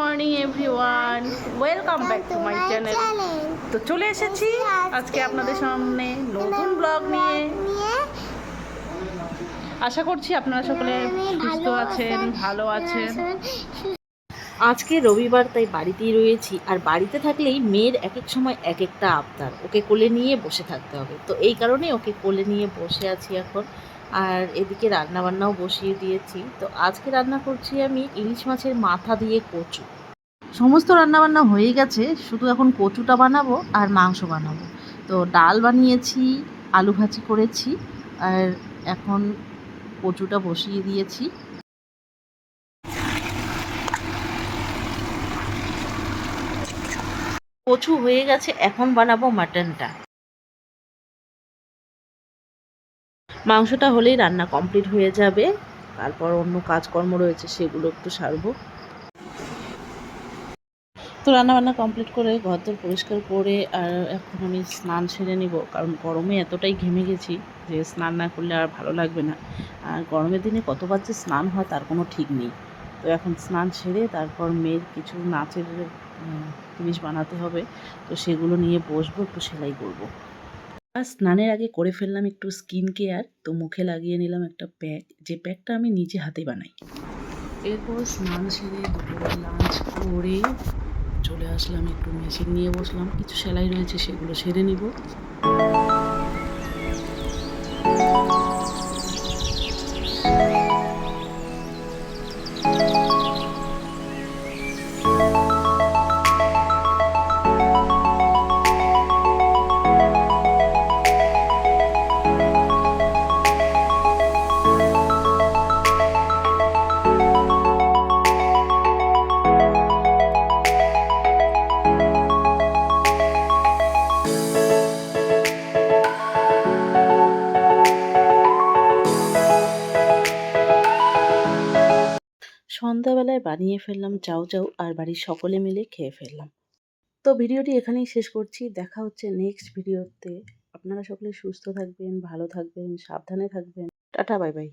Morning everyone, welcome back to my channel. তো চলে এসেছি আজকে আপনাদের সামনে নতুন ব্লগ নিয়ে। আশা করছি আপনারা সকলে সুস্থ আছেন, ভালো আছেন। আজকে রবিবার, তাই বাড়িতেই রয়েছি। আর বাড়িতে থাকলেই মেয়ের এক এক সময় এক একটা আবদার, ওকে কোলে নিয়ে বসে থাকতে হবে। তো এই কারণে ওকে কোলে নিয়ে বসে আছি এখন। আর এদিকে রান্নাবান্নাও বসিয়ে দিয়েছি। তো আজকে রান্না করছি আমি ইলিশ মাছের মাথা দিয়ে কচু। সমস্ত রান্নাবান্না হয়ে গেছে, শুধু এখন কচুটা বানাবো আর মাংস বানাবো। তো ডাল বানিয়েছি, আলু ভাজি করেছি, আর এখন কচুটা বসিয়ে দিয়েছি। কচু হয়ে গেছে, এখন বানাবো মাটনটা। মাংসটা হলেই রান্না কমপ্লিট হয়ে যাবে। তারপর অন্য কাজকর্ম রয়েছে, সেগুলো একটু সারবো। তো রান্নাবান্না কমপ্লিট করে ঘরদোর পরিষ্কার করে আর এখন আমি স্নান সেরে নিব, কারণ গরমে এতটাই ঘেমে গেছি যে স্নান না করলে আর ভালো লাগবে না। আর গরমের দিনে কতবার যে স্নান হয় তার কোনো ঠিক নেই। তো এখন স্নান সেরে তারপর মেয়ের কিছু নাচের জিনিস বানাতে হবে, তো সেগুলো নিয়ে বসবো, একটু সেলাই করব। আর স্নানের আগে করে ফেললাম একটু স্কিন কেয়ার। তো মুখে লাগিয়ে নিলাম একটা প্যাক, যে প্যাকটা আমি নিজে হাতে বানাই। এরপর স্নান সেরে দুপুরে লাঞ্চ করে চলে আসলাম, একটু মেশিন নিয়ে বসলাম, কিছু সেলাই রয়েছে সেগুলো সেরে নিব। সন্ধ্যাবেলায় বানিয়ে ফেললাম চাউ চাউ, আর বাড়ির সকলে মিলে খেয়ে ফেললাম। তো ভিডিওটি এখানেই শেষ করছি, দেখা হচ্ছে নেক্সট ভিডিওতে। আপনারা সকলে সুস্থ থাকবেন, ভালো থাকবেন, সাবধানে থাকবেন। Tata, bye bye.